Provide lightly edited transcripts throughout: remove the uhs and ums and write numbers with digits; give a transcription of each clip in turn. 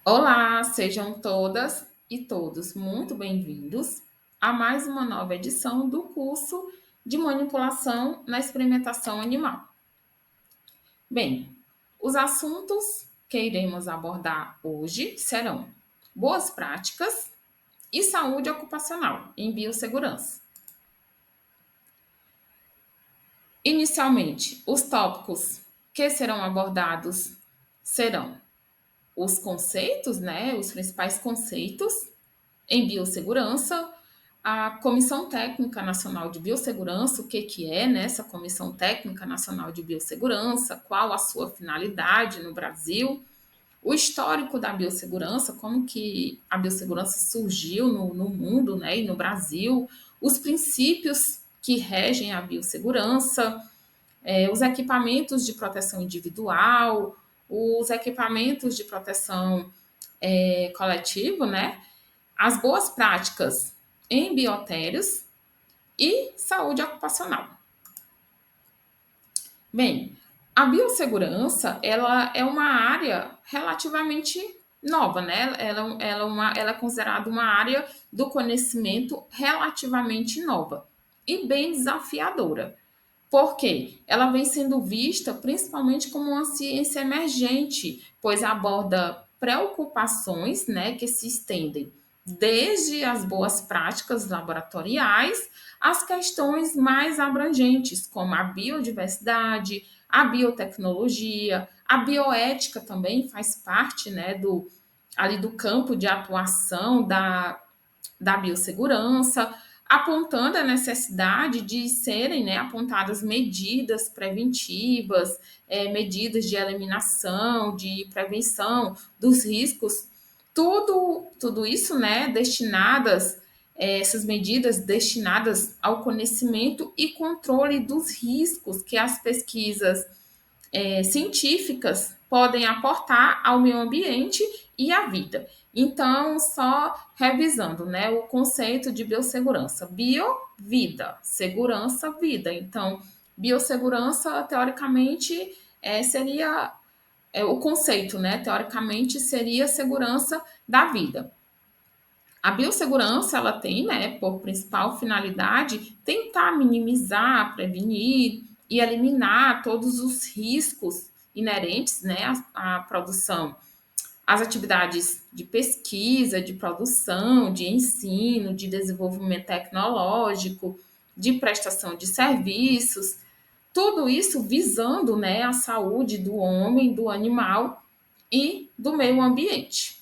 Olá, sejam todas e todos muito bem-vindos a mais uma nova edição do curso de manipulação na experimentação animal. Bem, os assuntos que iremos abordar hoje serão boas práticas e saúde ocupacional em biossegurança. Inicialmente, os tópicos que serão abordados serão os conceitos, né, os principais conceitos em biossegurança, a Comissão Técnica Nacional de Biossegurança, o que é, né, essa Comissão Técnica Nacional de Biossegurança, qual a sua finalidade no Brasil, o histórico da biossegurança, como que a biossegurança surgiu no mundo, né, e no Brasil, os princípios que regem a biossegurança, os equipamentos de proteção individual, os equipamentos de proteção coletivo, né, as boas práticas em biotérios e saúde ocupacional. Bem, a biossegurança ela é uma área relativamente nova, né? Ela é considerada uma área do conhecimento relativamente nova e bem desafiadora. Por quê? Ela vem sendo vista principalmente como uma ciência emergente, pois aborda preocupações, né, que se estendem desde as boas práticas laboratoriais às questões mais abrangentes, como a biodiversidade, a biotecnologia, a bioética também faz parte, né, ali do campo de atuação da biossegurança, apontando a necessidade de serem, né, apontadas medidas preventivas, medidas de eliminação, de prevenção dos riscos, tudo isso, né, essas medidas destinadas ao conhecimento e controle dos riscos que as pesquisas científicas podem aportar ao meio ambiente e à vida. Então, só revisando, né, o conceito de biossegurança. Bio, vida. Segurança, vida. Então, biossegurança, teoricamente, seria o conceito, né? Teoricamente, seria segurança da vida. A biossegurança, ela tem, né, por principal finalidade, tentar minimizar, prevenir e eliminar todos os riscos inerentes, né, à produção, às atividades de pesquisa, de produção, de ensino, de desenvolvimento tecnológico, de prestação de serviços, tudo isso visando, né, a saúde do homem, do animal e do meio ambiente.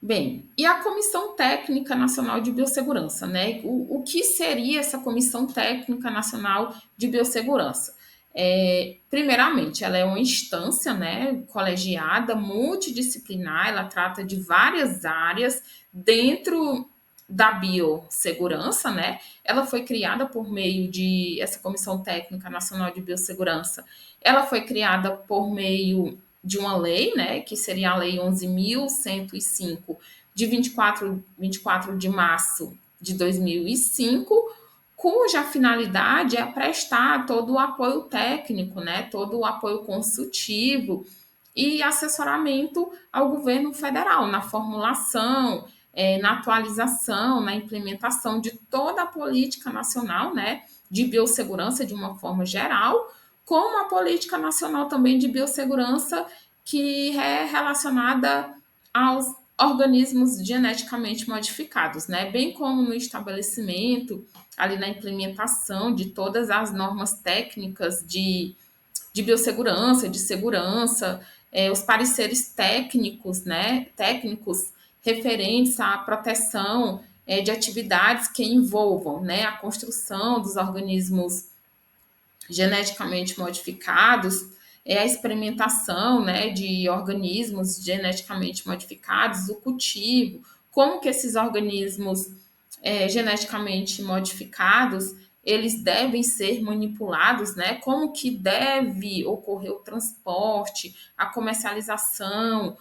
Bem, e a Comissão Técnica Nacional de Biossegurança, né? O que seria essa Comissão Técnica Nacional de Biossegurança? Primeiramente, ela é uma instância, né, colegiada, multidisciplinar, ela trata de várias áreas dentro da biossegurança, né? Ela foi criada por meio de essa Comissão Técnica Nacional de Biossegurança. Ela foi criada por meio de uma lei, né, que seria a Lei 11.105, de 24 de março de 2005, cuja finalidade é prestar todo o apoio técnico, né, todo o apoio consultivo e assessoramento ao governo federal na formulação, na atualização, na implementação de toda a política nacional, né, de biossegurança de uma forma geral, como a política nacional também de biossegurança que é relacionada aos organismos geneticamente modificados, né? Bem como no estabelecimento, ali na implementação de todas as normas técnicas de biossegurança, de segurança, os pareceres técnicos, né? Técnicos referentes à proteção de atividades que envolvam, né? A construção dos organismos geneticamente modificados, a experimentação, né, de organismos geneticamente modificados, o cultivo, como que esses organismos geneticamente modificados eles devem ser manipulados, né? Como que deve ocorrer o transporte, a comercialização,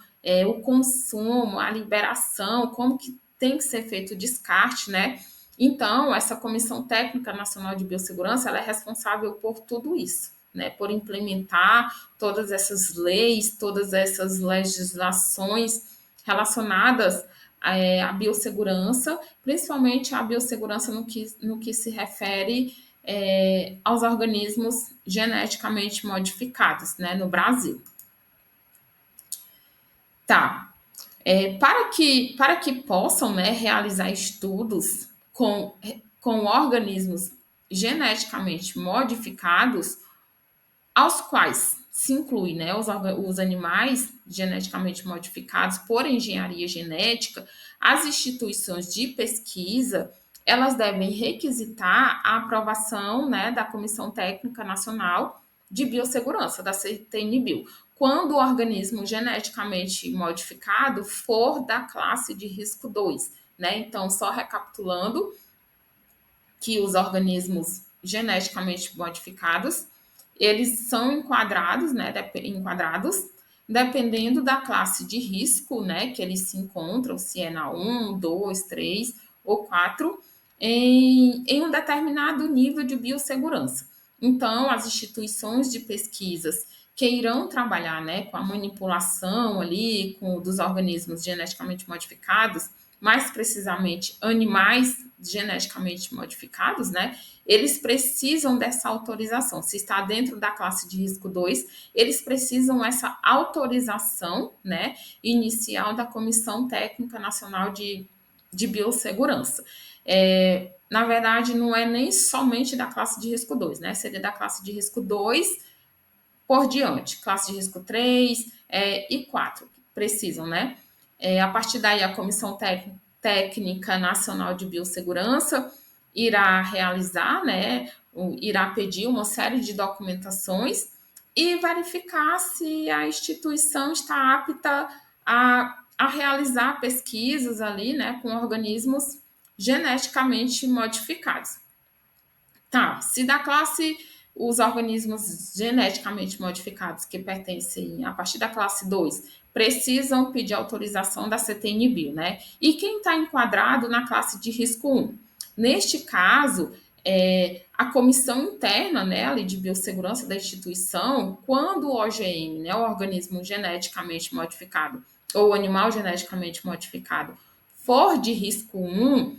o consumo, a liberação, como que tem que ser feito o descarte, né? Então, essa Comissão Técnica Nacional de Biossegurança ela é responsável por tudo isso. né, por implementar todas essas leis, todas essas legislações relacionadas à biossegurança, principalmente a biossegurança no que se refere aos organismos geneticamente modificados, né, no Brasil. Tá. Para que possam, né, realizar estudos com organismos geneticamente modificados, aos quais se inclui, né, os animais geneticamente modificados por engenharia genética, as instituições de pesquisa, elas devem requisitar a aprovação, né, da Comissão Técnica Nacional de Biossegurança, da CTN-Bio, quando o organismo geneticamente modificado for da classe de risco 2, né? Então, só recapitulando, que os organismos geneticamente modificados, eles são enquadrados, né, dependendo da classe de risco, né, que eles se encontram, se é na 1, 2, 3 ou 4, em um determinado nível de biossegurança. Então, as instituições de pesquisas que irão trabalhar, né, com a manipulação ali dos organismos geneticamente modificados, mais precisamente animais geneticamente modificados, né? Eles precisam dessa autorização. Se está dentro da classe de risco 2, eles precisam essa autorização, né, inicial da Comissão Técnica Nacional de Biossegurança. Na verdade, não é nem somente da classe de risco 2, né? Seria da classe de risco 2 por diante, classe de risco 3 e 4, precisam, né? A partir daí, a Comissão Técnica Nacional de Biossegurança irá realizar, né, irá pedir uma série de documentações e verificar se a instituição está apta a realizar pesquisas ali, né, com organismos geneticamente modificados. Tá, se da classe os organismos geneticamente modificados que pertencem a partir da classe 2 precisam pedir autorização da CTN-Bio, né? E quem está enquadrado na classe de risco 1? Neste caso, a comissão interna, né, ali de biossegurança da instituição, quando o OGM, né, o organismo geneticamente modificado, ou o animal geneticamente modificado, for de risco 1,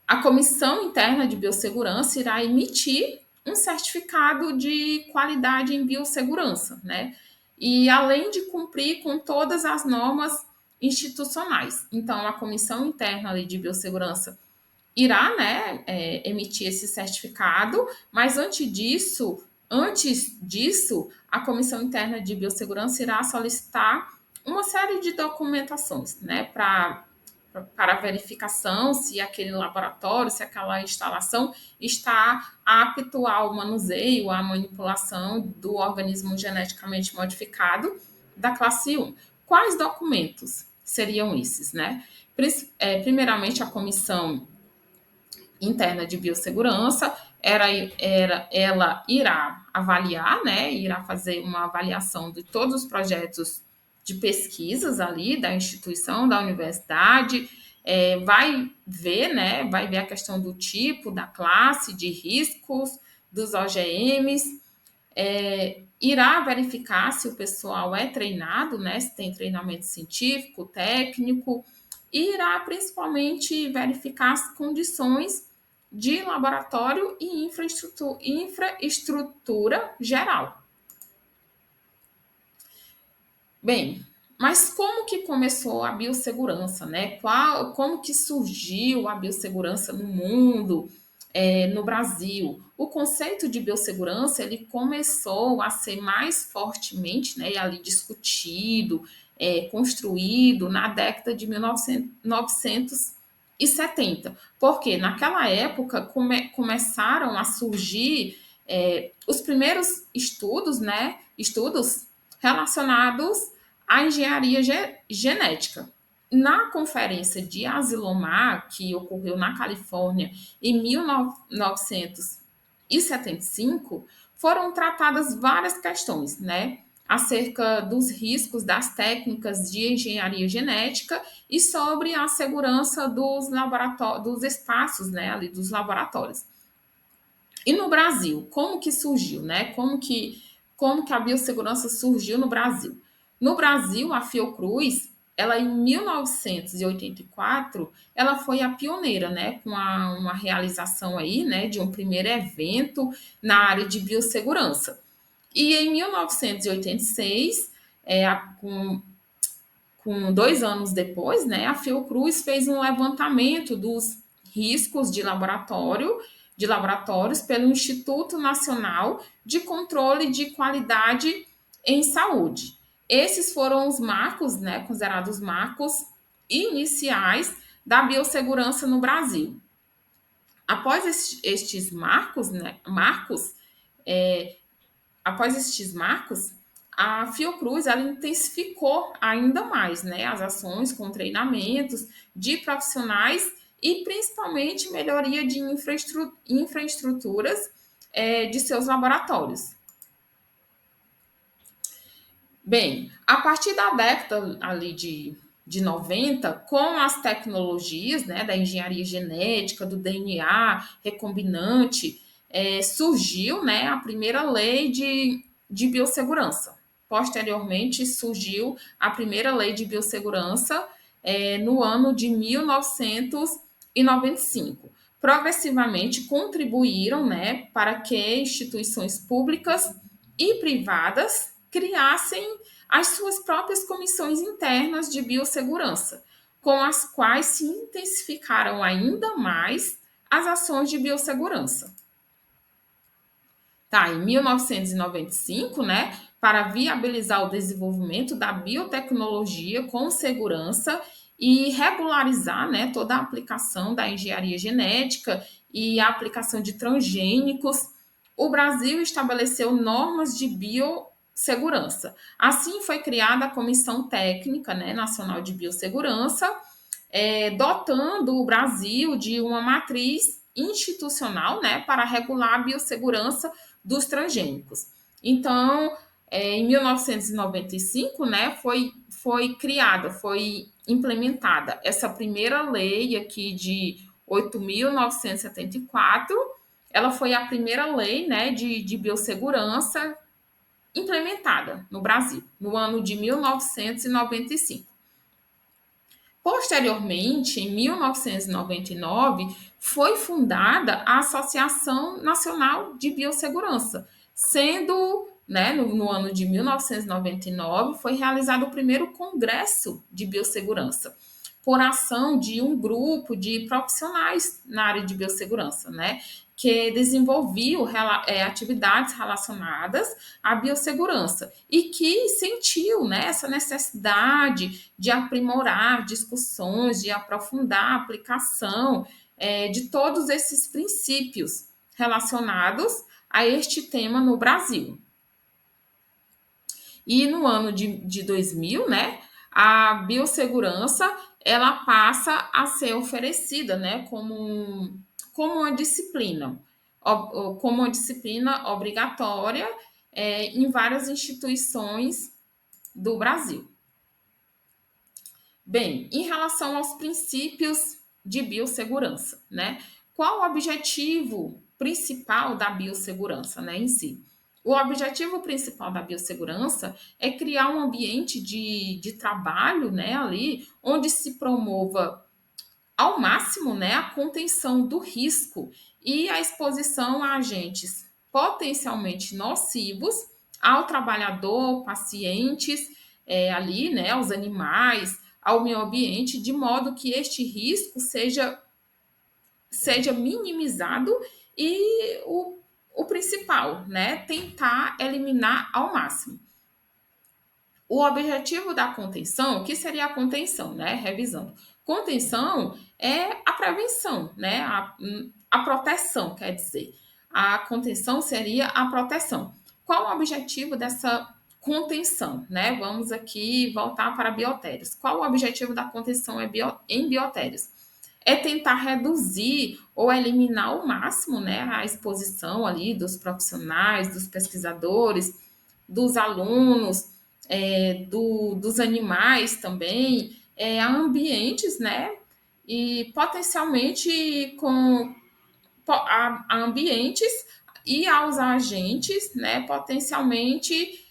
a Comissão Interna de Biossegurança irá emitir um certificado de qualidade em biossegurança, né? E além de cumprir com todas as normas institucionais. Então, a Comissão Interna de Biossegurança irá, né, emitir esse certificado, mas antes disso, a Comissão Interna de Biossegurança irá solicitar uma série de documentações, né, para verificação se aquele laboratório, se aquela instalação está apto ao manuseio, à manipulação do organismo geneticamente modificado da classe 1. Quais documentos seriam esses, né? Primeiramente, a Comissão Interna de Biossegurança, ela irá avaliar, né? Irá fazer uma avaliação de todos os projetos de pesquisas ali da instituição, da universidade, vai ver, né? Vai ver a questão do tipo, da classe, de riscos, dos OGMs, irá verificar se o pessoal é treinado, né? Se tem treinamento científico, técnico, e irá principalmente verificar as condições de laboratório e infraestrutura geral. Bem, mas como que começou a biossegurança, né? Como que surgiu a biossegurança no mundo, no Brasil? O conceito de biossegurança, ele começou a ser mais fortemente, né, ali discutido, construído na década de 1970, porque naquela época começaram a surgir os primeiros estudos, né, estudos relacionados à engenharia genética. Na conferência de Asilomar, que ocorreu na Califórnia em 1975, foram tratadas várias questões, né, acerca dos riscos das técnicas de engenharia genética e sobre a segurança dos espaços, né, ali dos laboratórios. E no Brasil, como que surgiu, né? Como que a biossegurança surgiu no Brasil? No Brasil, a Fiocruz, ela em 1984, ela foi a pioneira, né, com uma realização aí, né, de um primeiro evento na área de biossegurança. E em 1986, com 2 anos depois, né, a Fiocruz fez um levantamento dos riscos de laboratórios pelo Instituto Nacional de Controle de Qualidade em Saúde. Esses foram os marcos, né, considerados marcos iniciais da biossegurança no Brasil. Após estes marcos, né, após estes marcos, a Fiocruz ela intensificou ainda mais, né, as ações com treinamentos de profissionais e principalmente melhoria de infraestruturas de seus laboratórios. Bem, a partir da década ali de 90, com as tecnologias, né, da engenharia genética, do DNA recombinante, surgiu, né, a primeira lei de biossegurança. Posteriormente, surgiu a primeira lei de biossegurança no ano de 1995. Progressivamente contribuíram, né, para que instituições públicas e privadas criassem as suas próprias comissões internas de biossegurança, com as quais se intensificaram ainda mais as ações de biossegurança. Tá, em 1995, né, para viabilizar o desenvolvimento da biotecnologia com segurança e regularizar, né, toda a aplicação da engenharia genética e a aplicação de transgênicos, o Brasil estabeleceu normas de biossegurança. Assim foi criada a Comissão Técnica, né, Nacional de Biossegurança, dotando o Brasil de uma matriz institucional, né, para regular a biossegurança dos transgênicos. Então, em 1995, né, foi criada, foi implementada essa primeira lei aqui de 8.974. Ela foi a primeira lei, né, de biossegurança implementada no Brasil, no ano de 1995. Posteriormente, em 1999, foi fundada a Associação Nacional de Biossegurança, sendo, né, no ano de 1999, foi realizado o primeiro Congresso de Biossegurança, por ação de um grupo de profissionais na área de biossegurança, né, que desenvolviam atividades relacionadas à biossegurança e que sentiu, né, essa necessidade de aprimorar discussões, de aprofundar a aplicação de todos esses princípios relacionados a este tema no Brasil. E no ano de 2000, né, a biossegurança ela passa a ser oferecida, né, como uma disciplina obrigatória em várias instituições do Brasil. Bem, em relação aos princípios de biossegurança, né? Qual o objetivo principal da biossegurança, né, em si? O objetivo principal da biossegurança é criar um ambiente de trabalho, né, ali, onde se promova ao máximo, né, a contenção do risco e a exposição a agentes potencialmente nocivos ao trabalhador, pacientes, ali, né, aos animais, ao meio ambiente, de modo que este risco seja minimizado e o principal, né, tentar eliminar ao máximo. O objetivo da contenção, o que seria a contenção, né? Revisando. Contenção é a prevenção, né? A proteção, quer dizer. A contenção seria a proteção. Qual o objetivo dessa contenção, né? Vamos aqui voltar para biotérios. Qual o objetivo da contenção em biotérios? É tentar reduzir ou eliminar ao máximo, né, a exposição ali dos profissionais, dos pesquisadores, dos alunos, dos animais também, a ambientes, né? E potencialmente a ambientes e aos agentes, né, potencialmente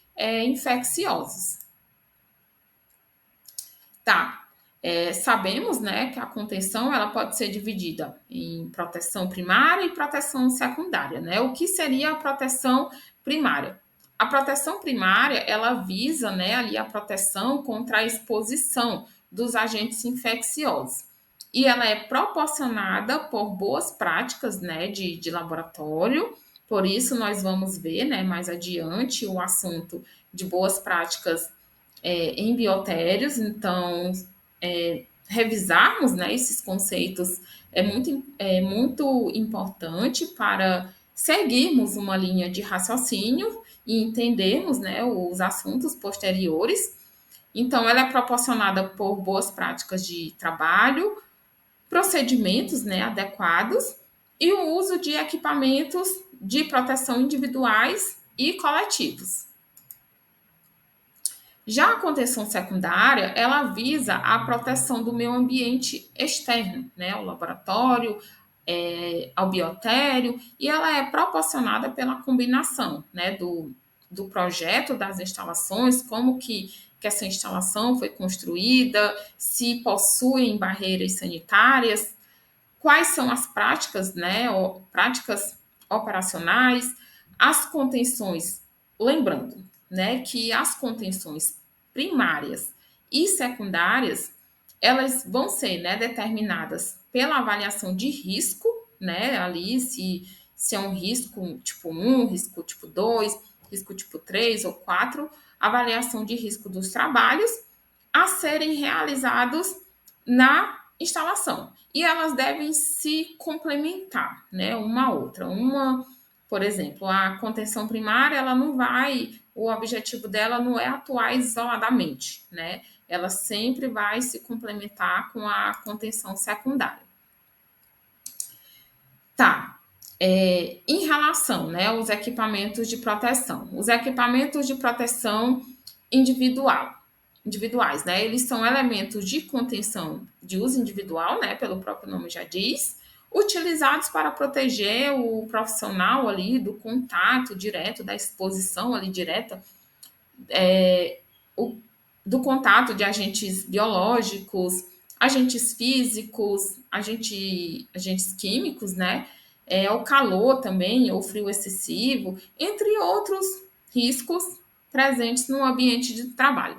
infecciosos. Tá. Sabemos, né, que a contenção ela pode ser dividida em proteção primária e proteção secundária, né? O que seria a proteção primária? A proteção primária ela visa, né, ali a proteção contra a exposição dos agentes infecciosos e ela é proporcionada por boas práticas, né, de laboratório. Por isso nós vamos ver, né, mais adiante o assunto de boas práticas em biotérios, então revisarmos, né, esses conceitos muito importante para seguirmos uma linha de raciocínio e entendermos, né, os assuntos posteriores. Então, ela é proporcionada por boas práticas de trabalho, procedimentos, né, adequados e o uso de equipamentos de proteção individuais e coletivos. Já a contenção secundária, ela visa a proteção do meio ambiente externo, né, ao laboratório, ao biotério, e ela é proporcionada pela combinação, né, do projeto das instalações, como que essa instalação foi construída, se possuem barreiras sanitárias, quais são as práticas, né, práticas operacionais, as contenções, lembrando, né, que as contenções primárias e secundárias, elas vão ser, né, determinadas pela avaliação de risco, né, ali se é um risco tipo 1, risco tipo 2, risco tipo 3 ou 4, avaliação de risco dos trabalhos a serem realizados na instalação. E elas devem se complementar, né, uma a outra. Uma, por exemplo, a contenção primária, ela não vai, o objetivo dela não é atuar isoladamente, né? Ela sempre vai se complementar com a contenção secundária. Tá. Em relação, né, aos equipamentos de proteção. Os equipamentos de proteção individuais, né? Eles são elementos de contenção de uso individual, né? Pelo próprio nome já diz, utilizados para proteger o profissional ali do contato direto, da exposição ali direta, o, do contato de agentes biológicos, agentes físicos, agentes químicos, né? O calor também, ou frio excessivo, entre outros riscos presentes no ambiente de trabalho.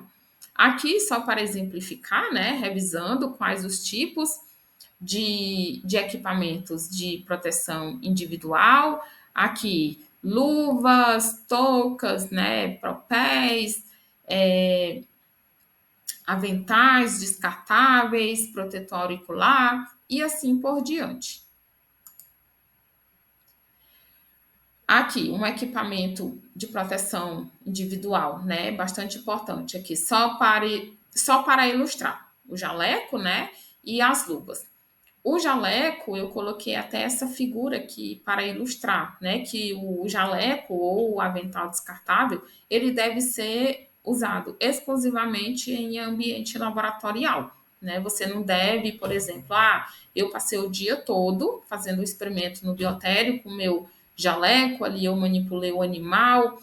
Aqui, só para exemplificar, né, revisando quais os tipos de equipamentos de proteção individual, aqui luvas, toucas, né, propéis, aventais descartáveis, protetor auricular e assim por diante. Aqui, um equipamento de proteção individual, né? Bastante importante aqui, só para ilustrar. O jaleco, né? E as luvas. O jaleco, eu coloquei até essa figura aqui para ilustrar, né? Que o jaleco ou o avental descartável, ele deve ser usado exclusivamente em ambiente laboratorial, né? Você não deve, por exemplo, eu passei o dia todo fazendo o experimento no biotério com o meu jaleco, ali eu manipulei o animal,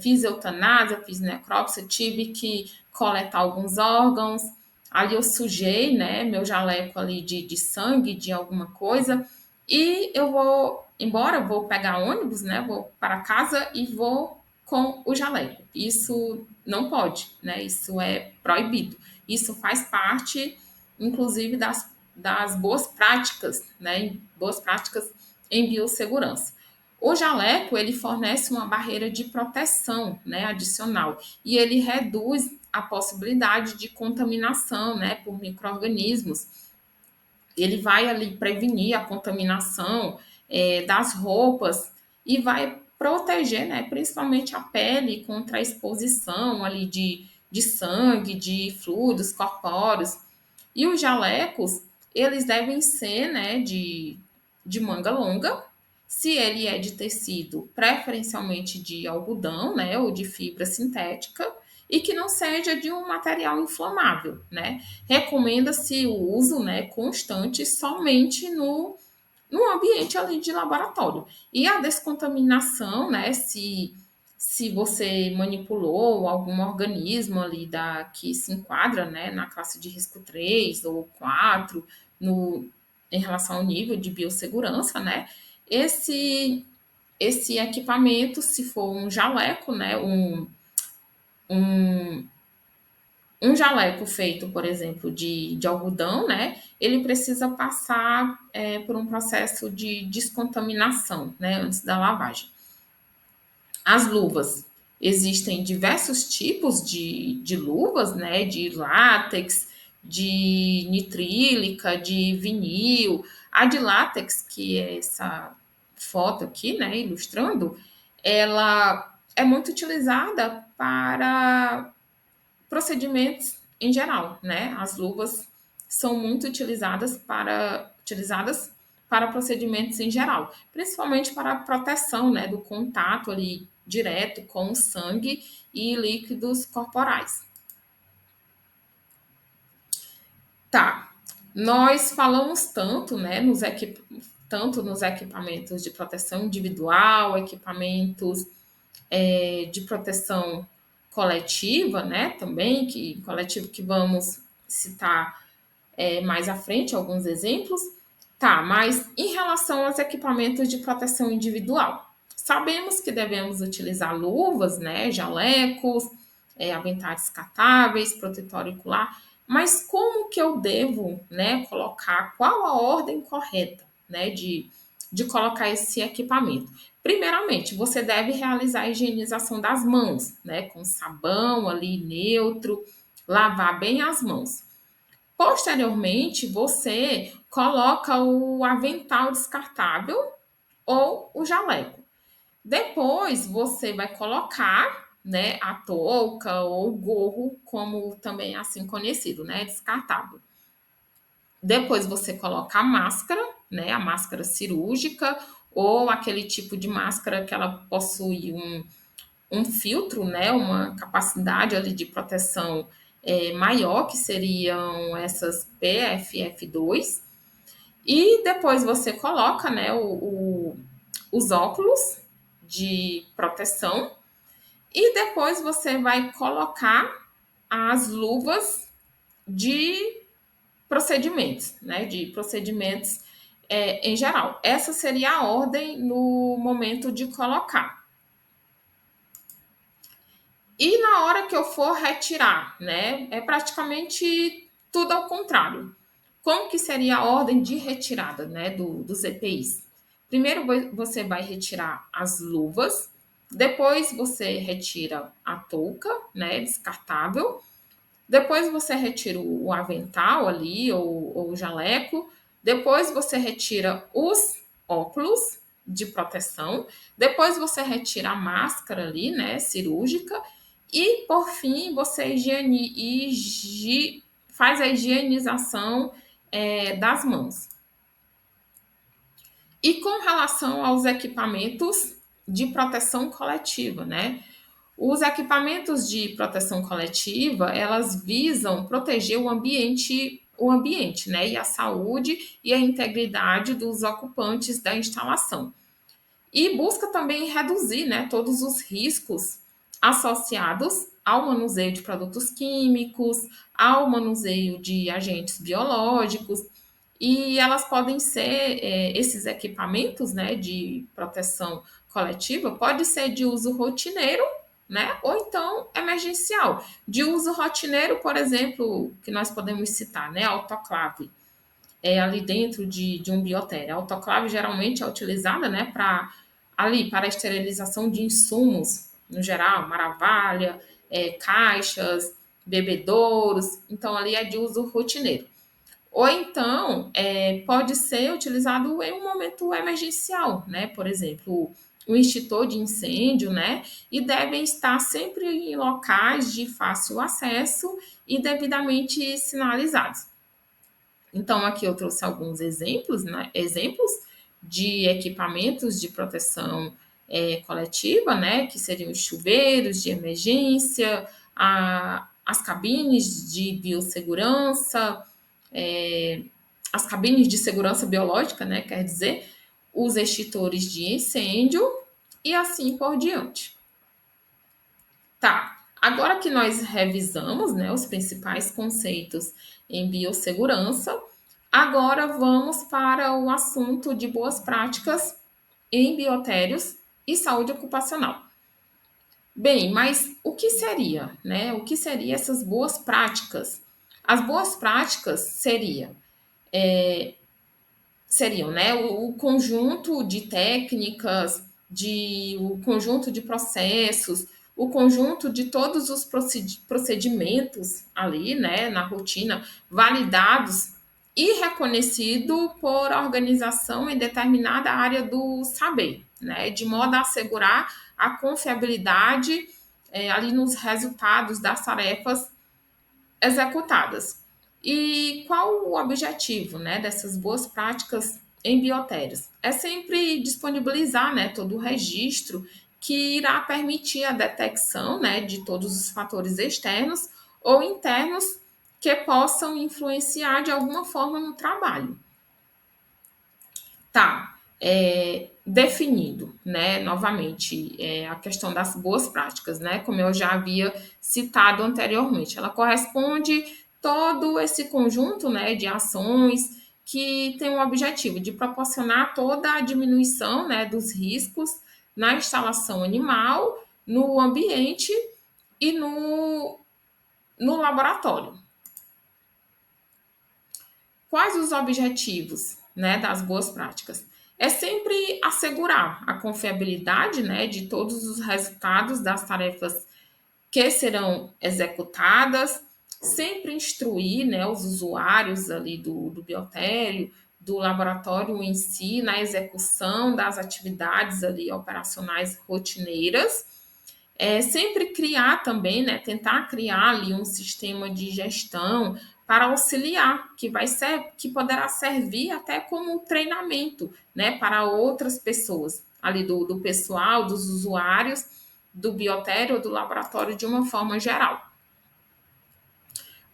fiz eutanásia, fiz necrópsia, tive que coletar alguns órgãos, ali eu sujei, né, meu jaleco ali de sangue, de alguma coisa, e eu vou embora, vou pegar ônibus, né, vou para casa e vou com o jaleco. Isso não pode, né, isso é proibido. Isso faz parte, inclusive, das boas práticas, né, boas práticas em biossegurança. O jaleco, ele fornece uma barreira de proteção, né, adicional, e ele reduz a possibilidade de contaminação, né, por micro-organismos. Ele vai ali prevenir a contaminação das roupas e vai proteger, né, principalmente a pele contra a exposição ali de sangue, de fluidos corpóreos. E os jalecos, eles devem ser, né, de manga longa, se ele é de tecido, preferencialmente de algodão, né, ou de fibra sintética, e que não seja de um material inflamável, né? Recomenda-se o uso, né, constante somente no no ambiente ali de laboratório. E a descontaminação, né, se você manipulou algum organismo ali que se enquadra, né, na classe de risco 3 ou 4, em relação ao nível de biossegurança, né, esse, esse equipamento, se for um jaleco, né, um, um jaleco feito, por exemplo, de algodão, né, ele precisa passar por um processo de descontaminação, né, antes da lavagem. As luvas. Existem diversos tipos de luvas, né? De látex, de nitrílica, de vinil. A de látex, que é essa foto aqui, né? Ilustrando, ela é muito utilizada para procedimentos em geral, né? As luvas são muito utilizadas para procedimentos em geral, principalmente para a proteção, né, do contato ali direto com o sangue e líquidos corporais. Tá. Nós falamos tanto, né, tanto nos equipamentos de proteção individual, equipamentos de proteção coletiva, né, também, que coletivo que vamos citar mais à frente alguns exemplos. Tá, mas em relação aos equipamentos de proteção individual, sabemos que devemos utilizar luvas, né, jalecos, aventais descartáveis, protetor auricular, mas como que eu devo, né, colocar, qual a ordem correta, né, de colocar esse equipamento? Primeiramente, você deve realizar a higienização das mãos, né, com sabão ali neutro, lavar bem as mãos. Posteriormente, você coloca o avental descartável ou o jaleco. Depois, você vai colocar, né, a touca ou o gorro, como também é assim conhecido, né, descartável. Depois você coloca a máscara, né, a máscara cirúrgica ou aquele tipo de máscara que ela possui um filtro, né, uma capacidade ali de proteção maior, que seriam essas PFF2, e depois você coloca, né, os óculos de proteção, e depois você vai colocar as luvas de procedimentos, né, de procedimentos em geral. Essa seria a ordem no momento de colocar. E na hora que eu for retirar, né, é praticamente tudo ao contrário. Como que seria a ordem de retirada, né, dos EPIs? Primeiro você vai retirar as luvas, depois você retira a touca, né, descartável, depois você retira o avental ali, ou o jaleco, depois você retira os óculos de proteção, depois você retira a máscara ali, né, cirúrgica, e por fim você faz a higienização das mãos. E com relação aos equipamentos de proteção coletiva, né? Os equipamentos de proteção coletiva, elas visam proteger o ambiente, né? E a saúde e a integridade dos ocupantes da instalação. E busca também reduzir, né, todos os riscos associados ao manuseio de produtos químicos, ao manuseio de agentes biológicos, e elas podem ser, esses equipamentos, né, de proteção coletiva, pode ser de uso rotineiro, né, ou então emergencial. De uso rotineiro, por exemplo, que nós podemos citar, né, autoclave, ali dentro de um biotério. A autoclave geralmente é utilizada, né, para a esterilização de insumos, no geral, maravilha, caixas, bebedouros, então ali é de uso rotineiro. Ou então, pode ser utilizado em um momento emergencial, né? Por exemplo, o extintor de incêndio, né? E devem estar sempre em locais de fácil acesso e devidamente sinalizados. Então, aqui eu trouxe alguns exemplos, né? Exemplos de equipamentos de proteção coletiva, né? Que seriam os chuveiros de emergência, as cabines de biossegurança, as cabines de segurança biológica, né, quer dizer, os extintores de incêndio e assim por diante. Tá, agora que nós revisamos, né, os principais conceitos em biossegurança, agora vamos para o assunto de boas práticas em biotérios e saúde ocupacional. Bem, mas o que seria, né? O que seria essas boas práticas? As boas práticas seriam, né, o conjunto de técnicas, o conjunto de processos, o conjunto de todos os procedimentos ali, né, na rotina, validados e reconhecido por organização em determinada área do saber, né, de modo a assegurar a confiabilidade ali nos resultados das tarefas executadas. E qual o objetivo, né, dessas boas práticas em biotérios? É sempre disponibilizar, né, todo o registro que irá permitir a detecção, né, de todos os fatores externos ou internos que possam influenciar de alguma forma no trabalho. Tá, definido, né, novamente, a questão das boas práticas, né, como eu já havia citado anteriormente. Ela corresponde todo esse conjunto, né, de ações que tem o objetivo de proporcionar toda a diminuição, né, dos riscos na instalação animal, no ambiente e no laboratório. Quais os objetivos, né, das boas práticas? É sempre assegurar a confiabilidade, né, de todos os resultados das tarefas que serão executadas, sempre instruir, né, os usuários ali do biotério, do laboratório em si, na execução das atividades ali operacionais rotineiras, sempre criar também, né, tentar criar ali um sistema de gestão para auxiliar, que poderá servir até como treinamento, né, para outras pessoas, ali do pessoal, dos usuários, do biotério ou do laboratório de uma forma geral.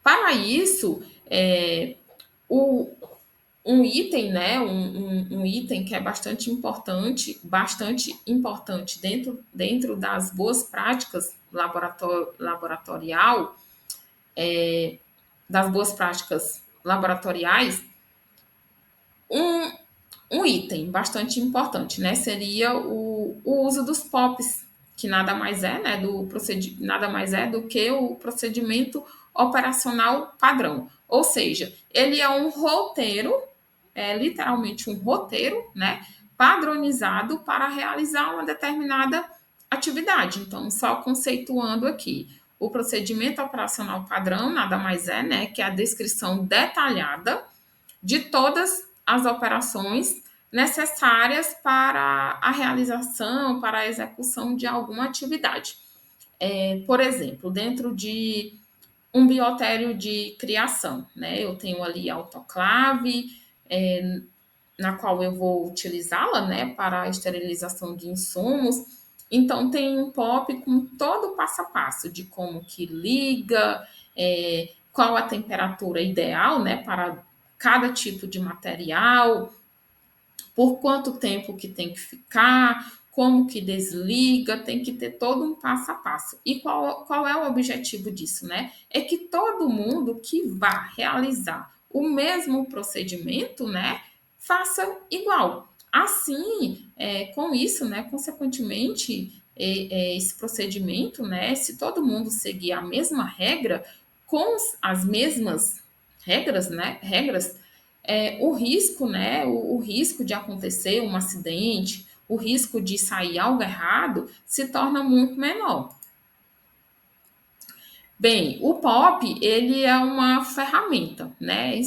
Para isso, o, um item, né, um item que é bastante importante dentro das boas práticas laboratorial, das boas práticas laboratoriais, um, um item bastante importante, né, seria o uso dos POPs, que nada mais é, né, nada mais é do que o procedimento operacional padrão. Ou seja, ele é um roteiro, literalmente um roteiro, né, padronizado para realizar uma determinada atividade. Então, só conceituando aqui, o procedimento operacional padrão nada mais é, né, que a descrição detalhada de todas as operações necessárias para a realização, para a execução de alguma atividade. Por exemplo, dentro de um biotério de criação, né? Eu tenho ali a autoclave, na qual eu vou utilizá-la, né, para a esterilização de insumos. Então tem um POP com todo o passo a passo de como que liga, qual a temperatura ideal, né, para cada tipo de material, por quanto tempo que tem que ficar, como que desliga, tem que ter todo um passo a passo. E qual é o objetivo disso, né? É que todo mundo que vá realizar o mesmo procedimento, né, faça igual. Assim, com isso, né, consequentemente, esse procedimento, né, se todo mundo seguir a mesma regra, com as mesmas regras, o risco, né, o risco de acontecer um acidente, o risco de sair algo errado se torna muito menor. Bem, o POP, ele é uma ferramenta, né?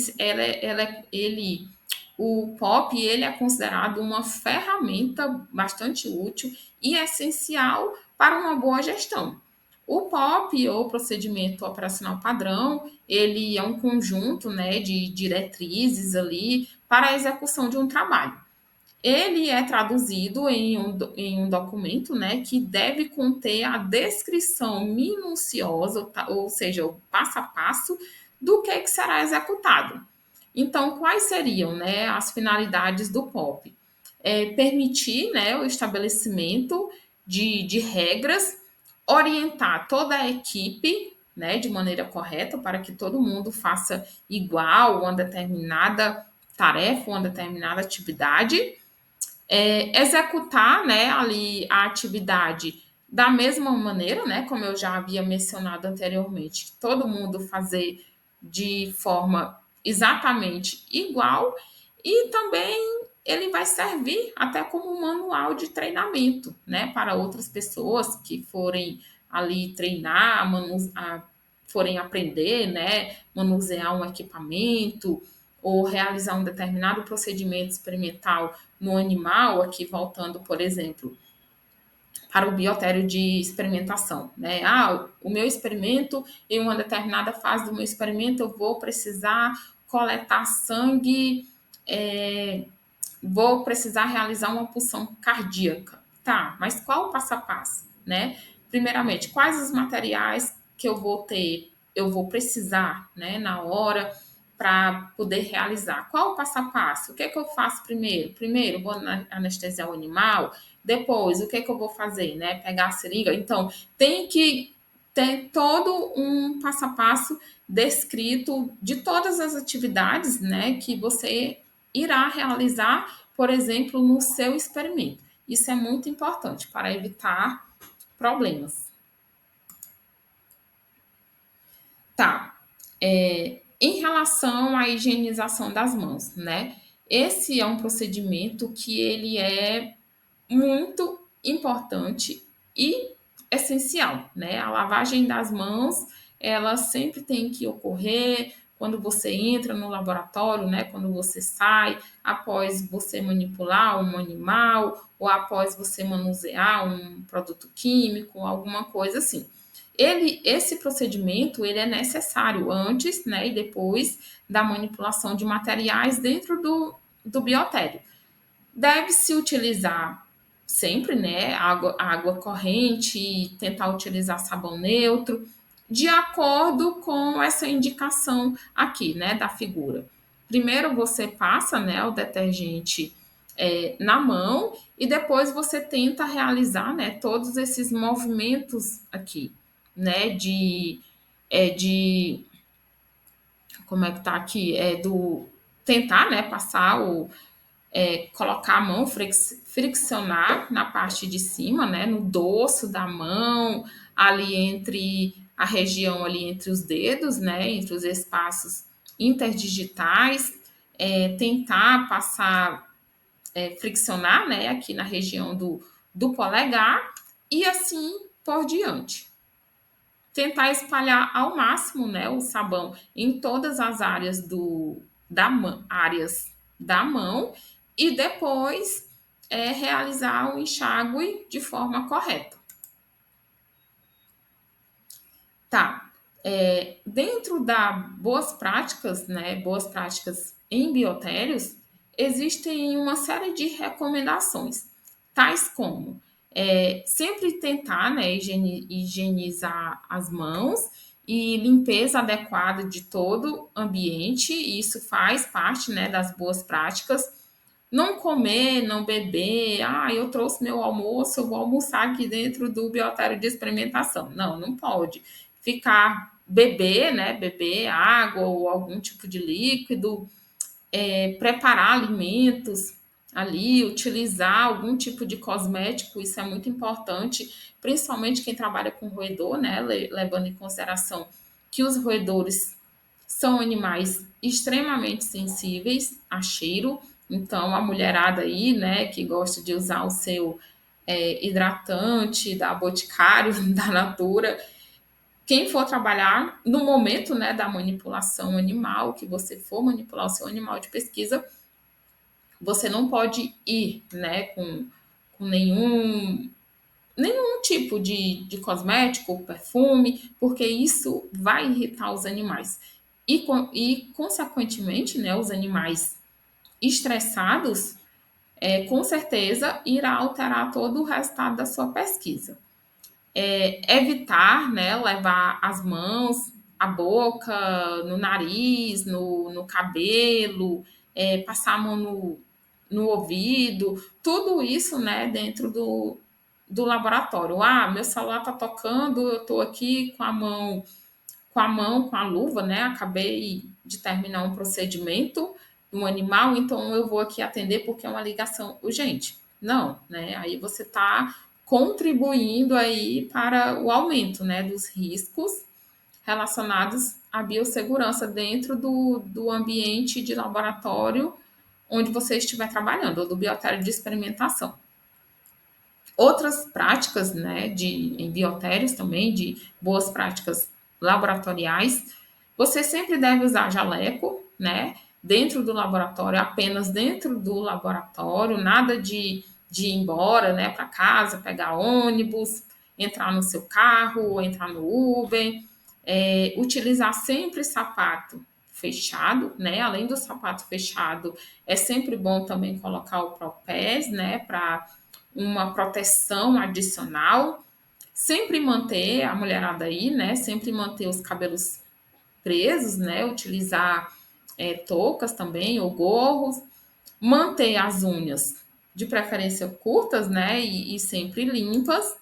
O POP, ele é considerado uma ferramenta bastante útil e essencial para uma boa gestão. O POP, ou procedimento operacional padrão, ele é um conjunto, né, de diretrizes ali para a execução de um trabalho. Ele é traduzido em um documento, né, que deve conter a descrição minuciosa, ou seja, o passo a passo do que será executado. Então, quais seriam, né, as finalidades do POP? Permitir, né, o estabelecimento de regras, orientar toda a equipe, né, de maneira correta, para que todo mundo faça igual uma determinada tarefa, uma determinada atividade, executar, né, ali a atividade da mesma maneira, né, como eu já havia mencionado anteriormente, todo mundo fazer de forma exatamente igual, e também ele vai servir até como um manual de treinamento, né, para outras pessoas que forem ali treinar, forem aprender, né, manusear um equipamento ou realizar um determinado procedimento experimental no animal, aqui voltando, por exemplo, para o biotério de experimentação, né? O meu experimento, em uma determinada fase do meu experimento, eu vou precisar coletar sangue, vou precisar realizar uma punção cardíaca. Tá, mas qual o passo a passo, né? Primeiramente, quais os materiais que eu vou precisar, né, na hora para poder realizar? Qual o passo a passo? O que é que eu faço primeiro? Primeiro, vou anestesiar o animal. Depois, o que é que eu vou fazer, né? Pegar a seringa. Então, tem que ter todo um passo a passo descrito de todas as atividades, né, que você irá realizar, por exemplo, no seu experimento. Isso é muito importante para evitar problemas. Tá. Em relação à higienização das mãos, né? Esse é um procedimento que ele é muito importante e essencial, né? A lavagem das mãos, ela sempre tem que ocorrer quando você entra no laboratório, né? Quando você sai, após você manipular um animal ou após você manusear um produto químico, alguma coisa assim. Esse procedimento, ele é necessário antes, né, e depois da manipulação de materiais dentro do biotério. Deve-se utilizar sempre, né, água corrente e tentar utilizar sabão neutro, de acordo com essa indicação aqui, né, da figura. Primeiro você passa, né, o detergente na mão e depois você tenta realizar, né, todos esses movimentos aqui, né, de como é que tá aqui, do tentar, né, passar colocar a mão, friccionar na parte de cima, né, no dorso da mão, ali entre a região ali entre os dedos, né, entre os espaços interdigitais, tentar passar, friccionar, né, aqui na região do polegar e assim por diante. Tentar espalhar ao máximo, né, o sabão em todas as áreas áreas da mão e depois realizar o enxágue de forma correta. Tá. Dentro da boas práticas, né, boas práticas em biotérios, existem uma série de recomendações, tais como sempre tentar, né, higienizar as mãos e limpeza adequada de todo o ambiente, e isso faz parte, né, das boas práticas. Não comer, não beber, eu trouxe meu almoço, eu vou almoçar aqui dentro do biotério de experimentação. Não, não pode. Ficar, beber, né, beber água ou algum tipo de líquido, preparar alimentos ali, utilizar algum tipo de cosmético, isso é muito importante, principalmente quem trabalha com roedor, né, levando em consideração que os roedores são animais extremamente sensíveis a cheiro, então a mulherada aí, né, que gosta de usar o seu hidratante da Boticário, da Natura, quem for trabalhar no momento, né, da manipulação animal, que você for manipular o seu animal de pesquisa, você não pode ir, né, com nenhum tipo de cosmético, perfume, porque isso vai irritar os animais. Consequentemente, né, os animais estressados, com certeza, irá alterar todo o resultado da sua pesquisa. Evitar, né, levar as mãos a boca, no nariz, no cabelo, passar a mão no ouvido, tudo isso, né, dentro do laboratório. Ah, meu celular está tocando, eu estou aqui com a luva, né? Acabei de terminar um procedimento de um animal, então eu vou aqui atender porque é uma ligação urgente. Não, né? Aí você está contribuindo aí para o aumento, né, dos riscos relacionados à biossegurança dentro do ambiente de laboratório onde você estiver trabalhando, ou do biotério de experimentação. Outras práticas, né, em biotérios também, de boas práticas laboratoriais, você sempre deve usar jaleco, né, dentro do laboratório, apenas dentro do laboratório, nada de ir embora, né, para casa, pegar ônibus, entrar no seu carro, entrar no Uber, utilizar sempre sapato fechado, né, além do sapato fechado, é sempre bom também colocar o propés, né, para uma proteção adicional, sempre manter a mulherada aí, né? Sempre manter os cabelos presos, né? Utilizar toucas também ou gorros, manter as unhas de preferência curtas, né? E sempre limpas,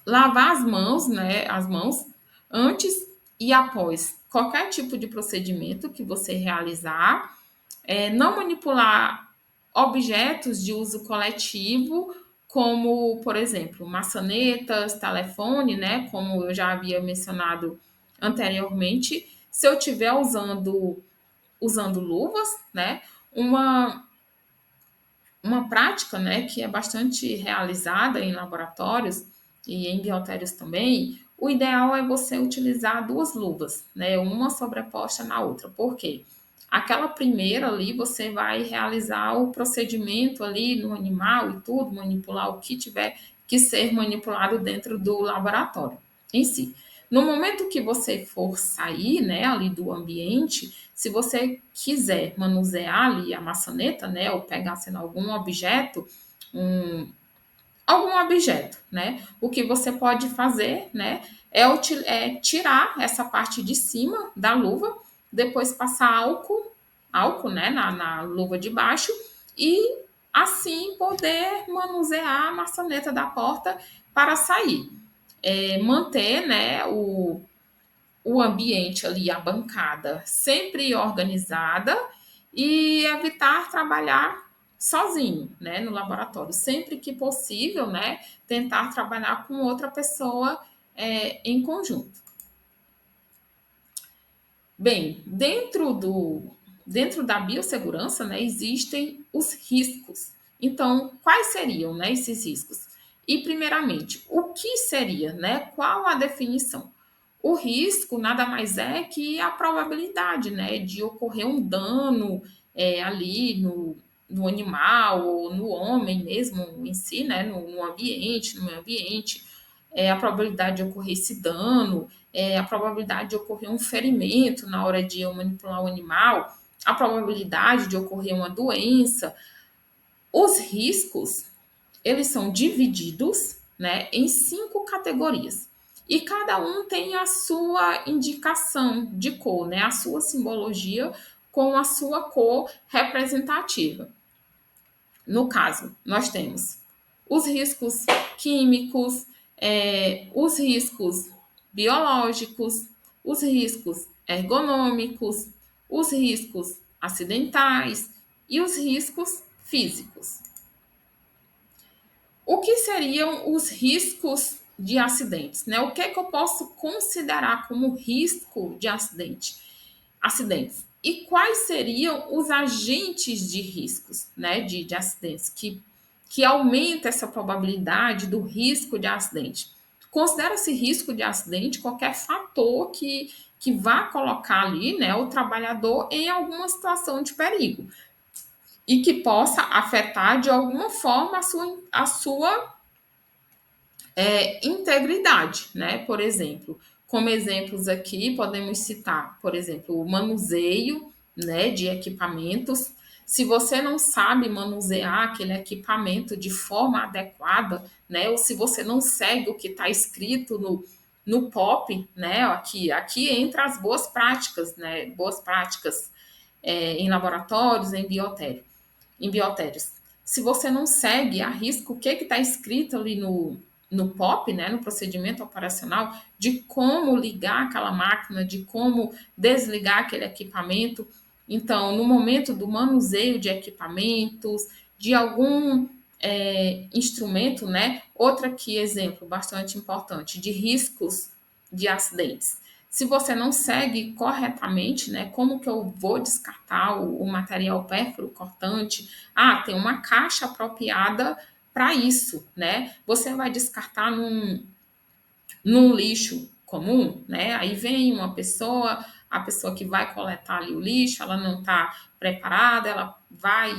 lavar as mãos, né? As mãos antes e após qualquer tipo de procedimento que você realizar, não manipular objetos de uso coletivo, como, por exemplo, maçanetas, telefone, né? Como eu já havia mencionado anteriormente. Se eu estiver usando luvas, né? Uma, uma prática, né, que é bastante realizada em laboratórios e em biotérios também, o ideal é você utilizar duas luvas, né, uma sobreposta na outra. Por quê? Aquela primeira ali você vai realizar o procedimento ali no animal e tudo, manipular o que tiver que ser manipulado dentro do laboratório em si. No momento que você for sair, né, ali do ambiente, se você quiser manusear ali a maçaneta, né, ou pegar sendo um, algum objeto, né, o que você pode fazer, né, é tirar essa parte de cima da luva, depois passar álcool, né, na luva de baixo e assim poder manusear a maçaneta da porta para sair. Manter, né, o ambiente ali, a bancada, sempre organizada e evitar trabalhar sozinho, né, no laboratório. Sempre que possível, né, tentar trabalhar com outra pessoa em conjunto. Bem, dentro da biossegurança, né, existem os riscos. Então, quais seriam, né, esses riscos? E, primeiramente, o que seria, né? Qual a definição? O risco nada mais é que a probabilidade, né, de ocorrer um dano ali no animal ou no homem mesmo em si, né, no ambiente, no meio ambiente, a probabilidade de ocorrer esse dano, a probabilidade de ocorrer um ferimento na hora de eu manipular o animal, a probabilidade de ocorrer uma doença. Os riscos, eles são divididos, né, em 5 categorias. E cada um tem a sua indicação de cor, né, a sua simbologia com a sua cor representativa. No caso, nós temos os riscos químicos, os riscos biológicos, os riscos ergonômicos, os riscos acidentais e os riscos físicos. O que seriam os riscos de acidentes, né? O que é que eu posso considerar como risco de acidentes? E quais seriam os agentes de riscos, né, de acidentes que aumenta essa probabilidade do risco de acidente? Considera-se risco de acidente qualquer fator que vá colocar ali, né, o trabalhador em alguma situação de perigo e que possa afetar de alguma forma a sua integridade, né? Por exemplo, como exemplos aqui, podemos citar, por exemplo, o manuseio, né, de equipamentos. Se você não sabe manusear aquele equipamento de forma adequada, né, ou se você não segue o que está escrito no POP, né? Aqui entra as boas práticas, né? Boas práticas em laboratórios, em biotérios. Se você não segue a risco, o que está escrito ali no POP, né, no procedimento operacional, de como ligar aquela máquina, de como desligar aquele equipamento. Então, no momento do manuseio de equipamentos, de algum instrumento, né? Outra aqui, exemplo bastante importante, de riscos de acidentes. Se você não segue corretamente, né? Como que eu vou descartar o material pérfuro cortante? Ah, tem uma caixa apropriada para isso, né? Você vai descartar num lixo comum, né? Aí vem uma pessoa, a pessoa que vai coletar ali o lixo, ela não está preparada, ela vai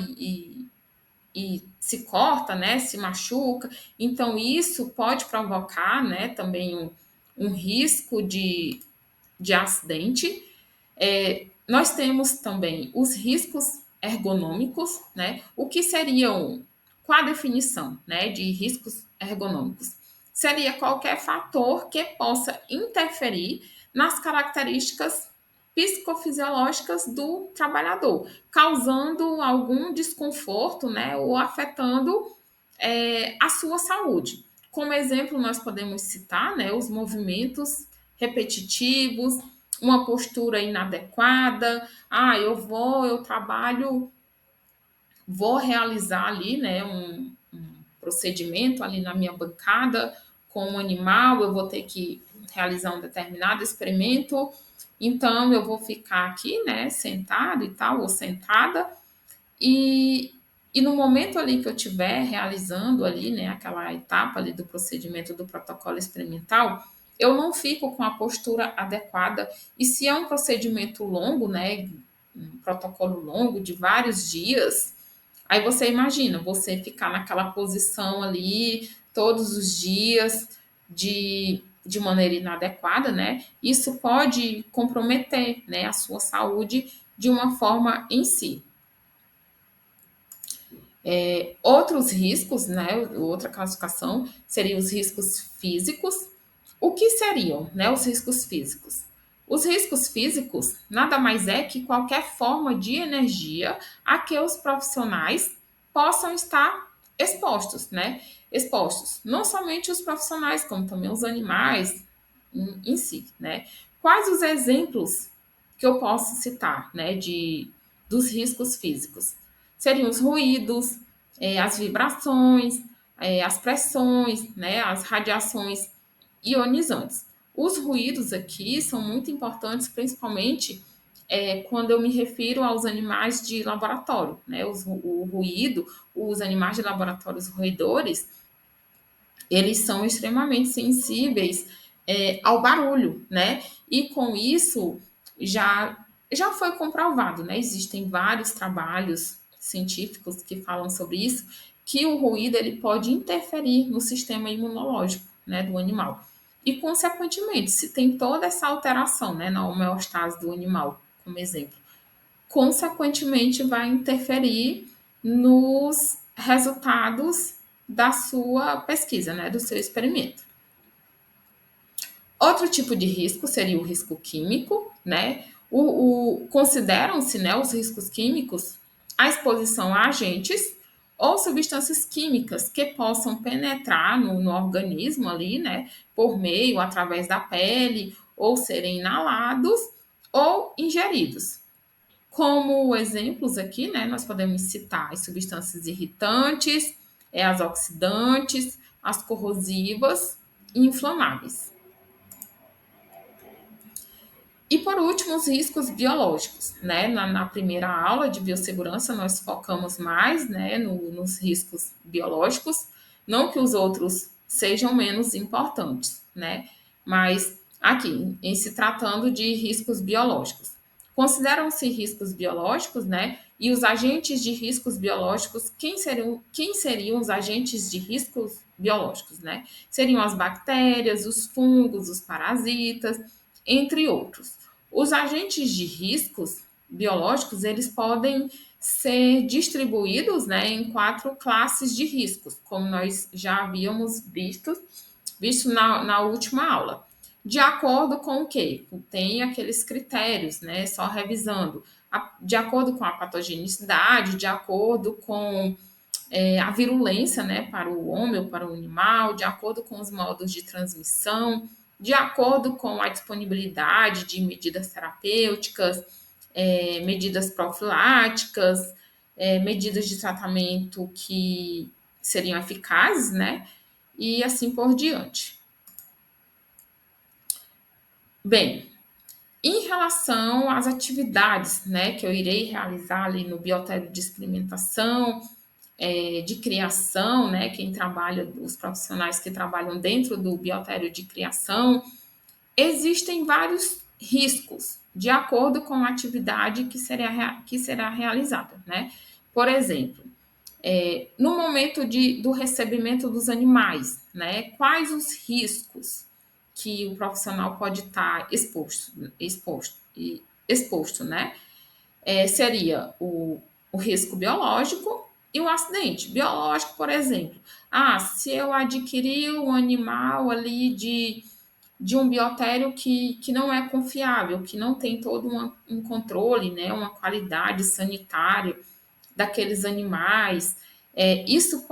e se corta, né? Se machuca. Então, isso pode provocar, né? Também um risco de acidente. Nós temos também os riscos ergonômicos, né? O que seriam, qual a definição, né, de riscos ergonômicos? Seria qualquer fator que possa interferir nas características psicofisiológicas do trabalhador, causando algum desconforto, né, ou afetando a sua saúde. Como exemplo, nós podemos citar, né, os movimentos repetitivos, uma postura inadequada. Ah, eu trabalho, vou realizar ali, né, um procedimento ali na minha bancada com um animal, eu vou ter que realizar um determinado experimento, então eu vou ficar aqui, né, sentado e tal, ou sentada, e, e no momento ali que eu estiver realizando ali, né, aquela etapa ali do procedimento do protocolo experimental, eu não fico com a postura adequada. E se é um procedimento longo, né, um protocolo longo de vários dias, aí você imagina, você ficar naquela posição ali todos os dias de maneira inadequada, né? Isso pode comprometer, né, a sua saúde de uma forma em si. Outros riscos, né, outra classificação, seriam os riscos físicos. O que seriam, né, os riscos físicos? Os riscos físicos nada mais é que qualquer forma de energia a que os profissionais possam estar expostos, né? Expostos. Não somente os profissionais, como também os animais em si, né? Quais os exemplos que eu posso citar, né, dos riscos físicos? Seriam os ruídos, as vibrações, as pressões, né, as radiações ionizantes. Os ruídos aqui são muito importantes, principalmente quando eu me refiro aos animais de laboratório, né? O ruído, os animais de laboratório, os roedores, eles são extremamente sensíveis ao barulho, né? E com isso já foi comprovado, né? Existem vários trabalhos científicos que falam sobre isso, que o ruído ele pode interferir no sistema imunológico, né, do animal. E, consequentemente, se tem toda essa alteração, né, na homeostase do animal, como exemplo, consequentemente vai interferir nos resultados da sua pesquisa, né, do seu experimento. Outro tipo de risco seria o risco químico, né? Consideram-se, né, os riscos químicos a exposição a agentes ou substâncias químicas que possam penetrar no organismo ali, né, por meio, através da pele, ou serem inalados ou ingeridos. Como exemplos aqui, né, nós podemos citar as substâncias irritantes, as oxidantes, as corrosivas e inflamáveis. E por último, os riscos biológicos, né? Na primeira aula de biossegurança, nós focamos mais, né, nos riscos biológicos, não que os outros sejam menos importantes, né? Mas aqui, em se tratando de riscos biológicos. Consideram-se riscos biológicos, né? E os agentes de riscos biológicos, quem seriam os agentes de riscos biológicos, né? Seriam as bactérias, os fungos, os parasitas, entre outros. Os agentes de riscos biológicos, eles podem ser distribuídos, né, em 4 classes de riscos, como nós já havíamos visto na última aula. De acordo com o quê? Tem aqueles critérios, né? Só revisando. De acordo com a patogenicidade, de acordo com a virulência, né, para o homem ou para o animal, de acordo com os modos de transmissão, de acordo com a disponibilidade de medidas terapêuticas, medidas profiláticas, medidas de tratamento que seriam eficazes, né, e assim por diante. Bem, em relação às atividades, né, que eu irei realizar ali no biotério de experimentação, de criação, né, quem trabalha, os profissionais que trabalham dentro do biotério de criação, existem vários riscos de acordo com a atividade que será realizada, né? Por exemplo, no momento do recebimento dos animais, né? Quais os riscos que o profissional pode estar exposto, né? Seria o risco biológico e o acidente. Biológico, por exemplo, se eu adquirir um animal ali de um biotério que não é confiável, que não tem todo um controle, né, uma qualidade sanitária daqueles animais, isso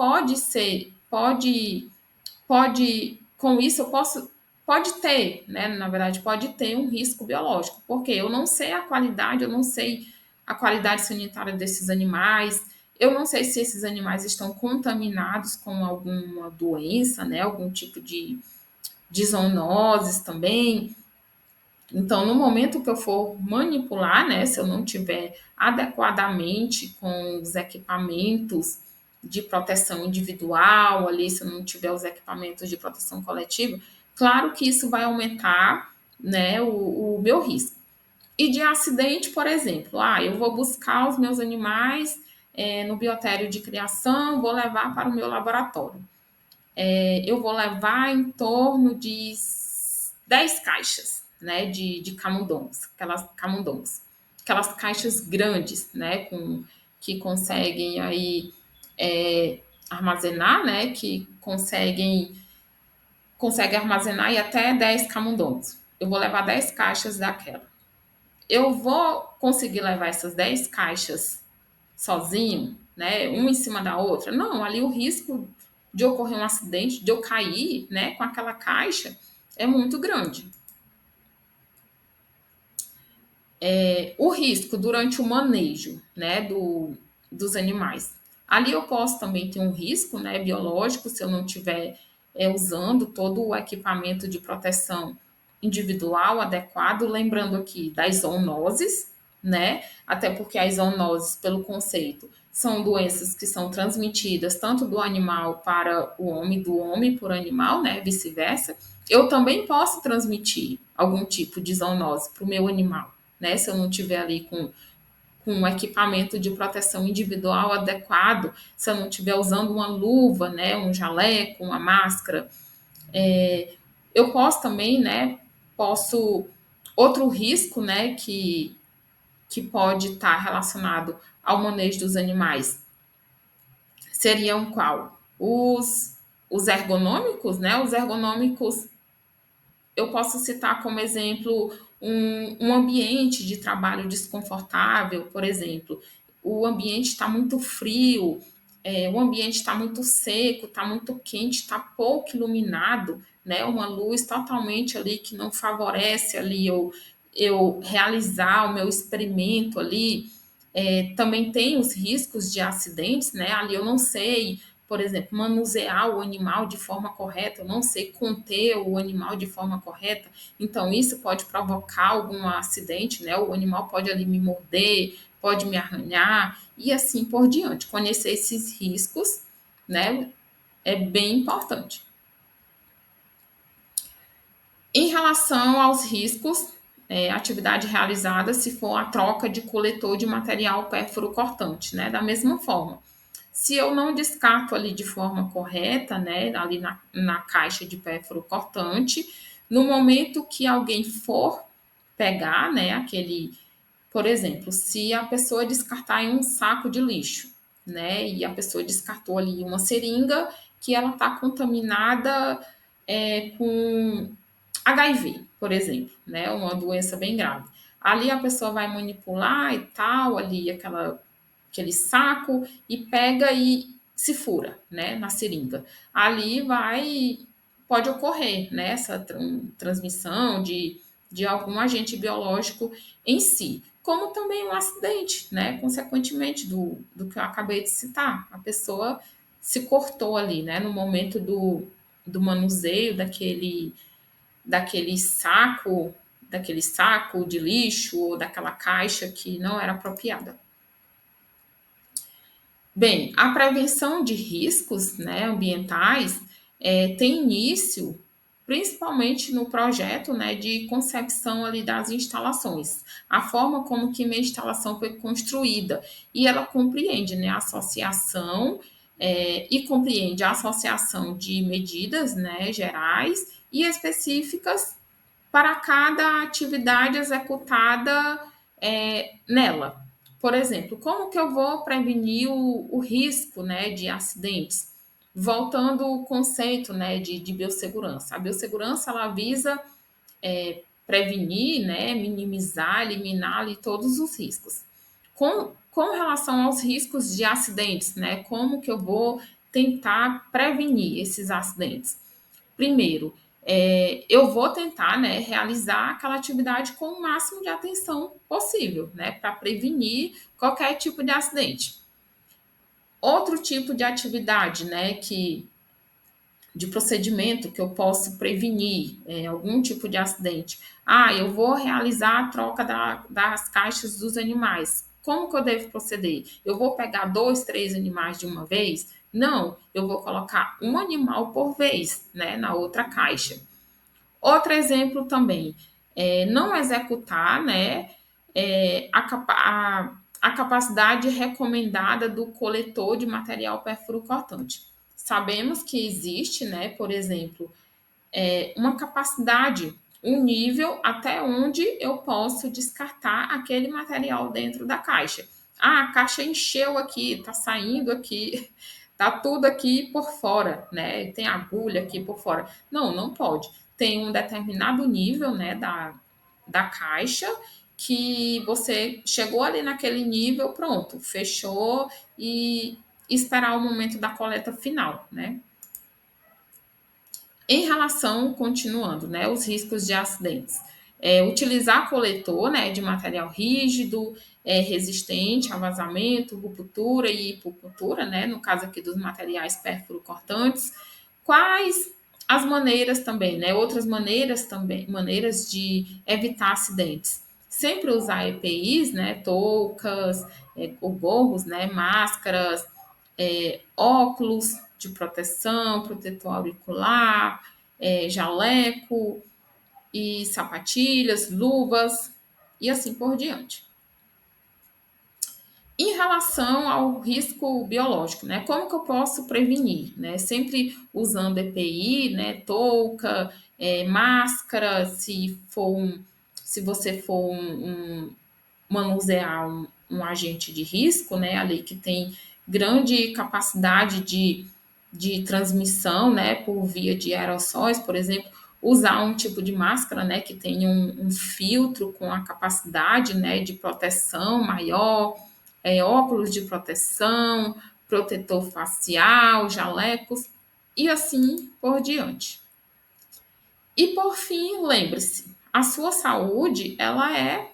com isso eu posso, pode ter, né, na verdade, pode ter um risco biológico, porque eu não sei a qualidade, eu não sei a qualidade sanitária desses animais, eu não sei se esses animais estão contaminados com alguma doença, né, algum tipo de zoonoses também. Então, no momento que eu for manipular, né, se eu não tiver adequadamente com os equipamentos de proteção individual ali, se eu não tiver os equipamentos de proteção coletiva, claro que isso vai aumentar, né, o meu risco. E de acidente, por exemplo, eu vou buscar os meus animais no biotério de criação, vou levar para o meu laboratório. Eu vou levar em torno de 10 caixas, né, de camundongos, aquelas caixas grandes, né, que conseguem aí armazenar, né, que consegue armazenar e até 10 camundongos. Eu vou levar 10 caixas daquela. Eu vou conseguir levar essas 10 caixas sozinho, né, uma em cima da outra? Não, ali o risco de ocorrer um acidente, de eu cair, né, com aquela caixa é muito grande. O risco durante o manejo, né, dos animais. Ali eu posso também ter um risco, né, biológico se eu não estiver usando todo o equipamento de proteção individual adequado, lembrando aqui das zoonoses, né, até porque as zoonoses, pelo conceito, são doenças que são transmitidas tanto do animal para o homem, do homem por animal, né, vice-versa. Eu também posso transmitir algum tipo de zoonose para o meu animal, né? Se eu não tiver ali com um equipamento de proteção individual adequado, se eu não estiver usando uma luva, né, um jaleco, uma máscara, eu posso também, né, outro risco, né, que pode estar relacionado ao manejo dos animais seriam qual? Os ergonômicos, né? Os ergonômicos eu posso citar como exemplo um ambiente de trabalho desconfortável, por exemplo. O ambiente está muito frio, o ambiente está muito seco, está muito quente, está pouco iluminado, né? Uma luz totalmente ali que não favorece ali eu realizar o meu experimento ali. Também tem os riscos de acidentes, né? Ali eu não sei, por exemplo, manusear o animal de forma correta, eu não sei conter o animal de forma correta, então isso pode provocar algum acidente, né? O animal pode ali me morder, pode me arranhar e assim por diante. Conhecer esses riscos, né? É bem importante. Em relação aos riscos, atividade realizada se for a troca de coletor de material pérfuro cortante, né? Da mesma forma. Se eu não descarto ali de forma correta, né, ali na caixa de pérfuro cortante, no momento que alguém for pegar, né, por exemplo, se a pessoa descartar em um saco de lixo, né, e a pessoa descartou ali uma seringa que ela está contaminada com HIV, por exemplo, né? Uma doença bem grave. Ali a pessoa vai manipular e tal, ali aquele saco e pega e se fura, né, na seringa. Ali pode ocorrer, né, essa transmissão de algum agente biológico em si, como também um acidente, né, consequentemente do que eu acabei de citar. A pessoa se cortou ali, né, no momento do manuseio daquele saco, daquele saco de lixo ou daquela caixa que não era apropriada. Bem, a prevenção de riscos, né, ambientais tem início principalmente no projeto, né, de concepção ali das instalações, a forma como que minha instalação foi construída e ela compreende, né, a associação e compreende a associação de medidas, né, gerais e específicas para cada atividade executada nela. Por exemplo, como que eu vou prevenir o risco, né, de acidentes? Voltando ao conceito, né, de biossegurança. A biossegurança, ela visa prevenir, né, minimizar, eliminar ali todos os riscos. Com relação aos riscos de acidentes, né, como que eu vou tentar prevenir esses acidentes? Primeiro, eu vou tentar, né, realizar aquela atividade com o máximo de atenção possível, né, para prevenir qualquer tipo de acidente. Outro tipo de atividade, né, de procedimento que eu posso prevenir algum tipo de acidente. Ah, eu vou realizar a troca das caixas dos animais. Como que eu devo proceder? Eu vou pegar 2, 3 animais de uma vez? Não, eu vou colocar um animal por vez, né, na outra caixa. Outro exemplo também, não executar, né, a capacidade recomendada do coletor de material perfuro-cortante. Sabemos que existe, né, por exemplo, uma capacidade, um nível até onde eu posso descartar aquele material dentro da caixa. Ah, a caixa encheu aqui, tá saindo aqui, tá tudo aqui por fora, né? Tem agulha aqui por fora. Não, não pode. Tem um determinado nível, né, da caixa que você chegou ali naquele nível, pronto, fechou e esperar o momento da coleta final, né? Em relação, continuando, né, os riscos de acidentes. Utilizar coletor, né, de material rígido, resistente a vazamento, ruptura e hipocultura, né, no caso aqui dos materiais pérfuro-cortantes. Quais as maneiras também, né, outras maneiras também, maneiras de evitar acidentes? Sempre usar EPIs, né, toucas, ou gorros, né, máscaras, óculos de proteção, protetor auricular, jaleco e sapatilhas, luvas e assim por diante. Em relação ao risco biológico, né? Como que eu posso prevenir, né? Sempre usando EPI, né? Touca, máscara, se você for manusear um agente de risco, né? Ali que tem grande capacidade de transmissão, né? Por via de aerossóis, por exemplo, usar um tipo de máscara, né? Que tenha um filtro com a capacidade, né? De proteção maior, óculos de proteção, protetor facial, jalecos e assim por diante. E por fim, lembre-se, a sua saúde ela é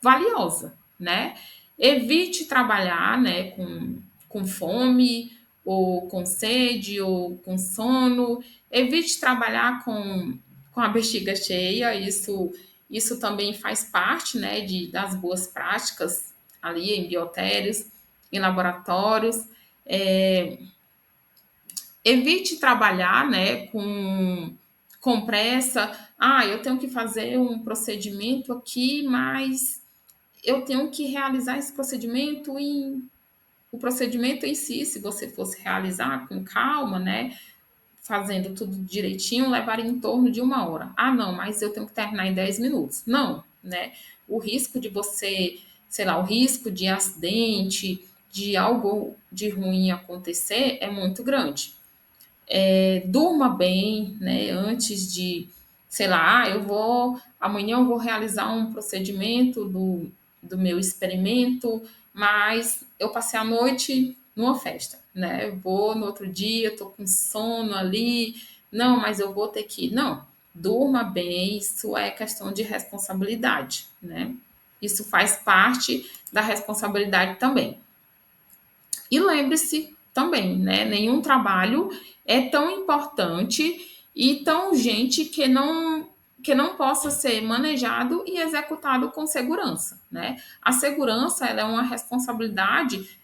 valiosa, né? Evite trabalhar, né, com fome, ou com sede, ou com sono. Evite trabalhar com a bexiga cheia. Isso também faz parte, né, das boas práticas ali em biotérios, em laboratórios. É, evite trabalhar, né, com pressa. Ah, eu tenho que fazer um procedimento aqui, mas eu tenho que realizar esse procedimento o procedimento em si, se você fosse realizar com calma, né, fazendo tudo direitinho, levaria em torno de 1 hora. Ah, não, mas eu tenho que terminar em 10 minutos. Não, né? O risco de você, sei lá, o risco de acidente, de algo de ruim acontecer é muito grande. Durma bem, né, antes sei lá, amanhã eu vou realizar um procedimento do meu experimento, mas eu passei a noite numa festa, né? Eu vou no outro dia, tô com sono ali, não, mas eu vou ter que ir. Não, durma bem, isso é questão de responsabilidade, né? Isso faz parte da responsabilidade também. E lembre-se também, né? Nenhum trabalho é tão importante e tão urgente que não possa ser manejado e executado com segurança, né? A segurança ela é uma responsabilidade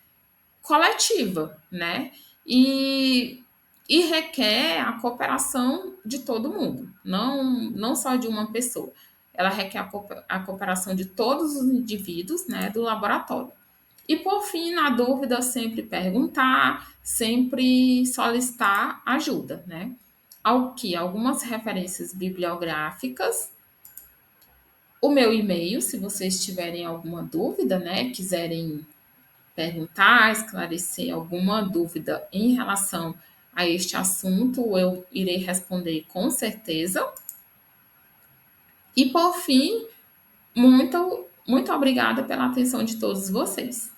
coletiva, né? E, e requer a cooperação de todo mundo, não só de uma pessoa. Ela requer a cooperação de todos os indivíduos, né, do laboratório. E por fim, na dúvida, sempre perguntar, sempre solicitar ajuda, né? Algumas referências bibliográficas, o meu e-mail, se vocês tiverem alguma dúvida, né? Quiserem perguntar, esclarecer alguma dúvida em relação a este assunto, eu irei responder com certeza. E por fim, muito obrigada pela atenção de todos vocês.